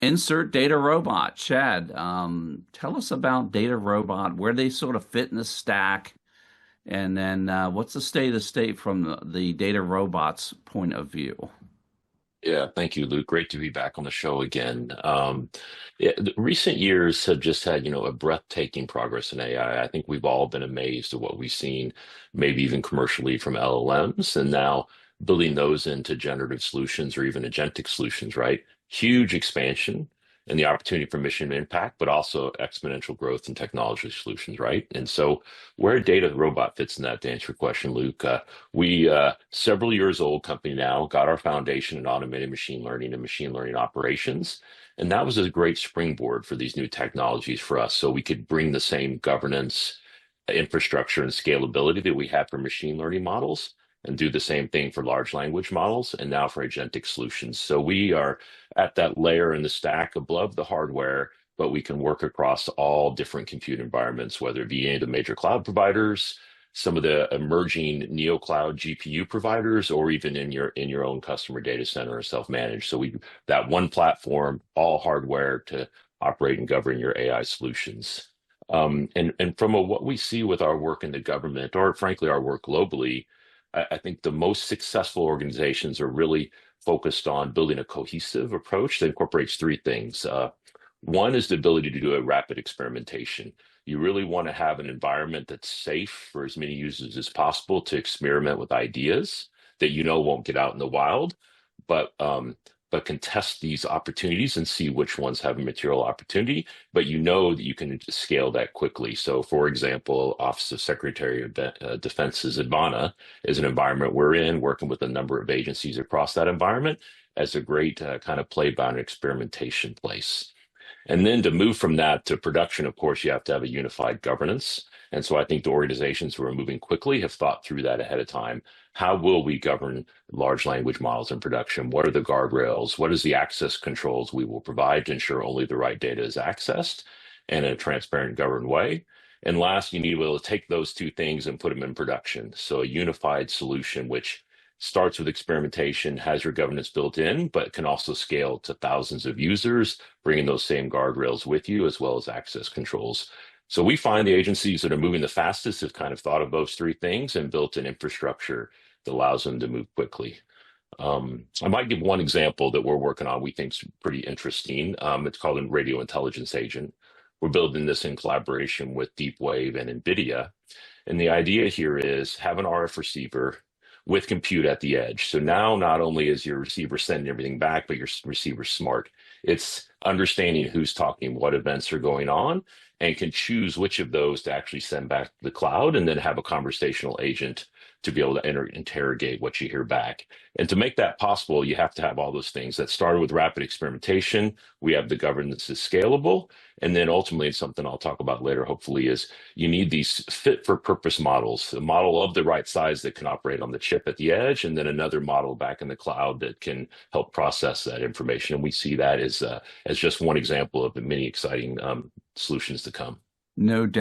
Insert DataRobot. Chad, tell us about DataRobot, where they sort of fit in the stack, and then what's the state of the state from the DataRobot's point of view? Yeah, thank you, Luke. Great to be back on the show again. Yeah, the recent years have just had, a breathtaking progress in AI. I think we've all been amazed at what we've seen, maybe even commercially from LLMs, and now building those into generative solutions or even agentic solutions, right? Huge expansion and the opportunity for mission impact, but also exponential growth in technology solutions, right? And so, where Data Robot fits in that, to answer your question, Luke, we several years old company now, got our foundation in automated machine learning and machine learning operations. And that was a great springboard for these new technologies for us. So we could bring the same governance, infrastructure, and scalability that we had for machine learning models and do the same thing for large language models and now for agentic solutions. So we are at that layer in the stack above the hardware, but we can work across all different compute environments, whether it be any of the major cloud providers, some of the emerging neo cloud GPU providers, or even in your own customer data center or self-managed. So we that one platform, all hardware to operate and govern your AI solutions. And from what we see with our work in the government, or frankly our work globally, I think the most successful organizations are really focused on building a cohesive approach that incorporates three things. One is the ability to do a rapid experimentation. You really want to have an environment that's safe for as many users as possible to experiment with ideas that won't get out in the wild, but but can test these opportunities and see which ones have a material opportunity. But you know that you can scale that quickly. So, for example, Office of Secretary of Defense's Advana is an environment we're in, working with a number of agencies across that environment as a great kind of play-bound experimentation place. And then to move from that to production, of course, you have to have a unified governance. And so I think the organizations who are moving quickly have thought through that ahead of time. How will we govern large language models in production? What are the guardrails? What is the access controls we will provide to ensure only the right data is accessed and in a transparent, governed way? And last, you need to be able to take those two things and put them in production. So a unified solution, which starts with experimentation, has your governance built in, but can also scale to thousands of users, bringing those same guardrails with you, as well as access controls. So we find the agencies that are moving the fastest have kind of thought of those three things and built an infrastructure that allows them to move quickly. I might give one example that we're working on we think is pretty interesting. It's called a radio intelligence agent. We're building this in collaboration with DeepWave and NVIDIA. And the idea here is have an RF receiver with compute at the edge. So now not only is your receiver sending everything back, but your receiver's smart. It's understanding who's talking, what events are going on, and can choose which of those to actually send back to the cloud and then have a conversational agent to be able to interrogate what you hear back. And to make that possible, you have to have all those things that started with rapid experimentation. We have the governance that's scalable. And then ultimately, something I'll talk about later, hopefully, is you need these fit for purpose models, a model of the right size that can operate on the chip at the edge, and then another model back in the cloud that can help process that information. And we see that as just one example of the many exciting solutions to come. No doubt.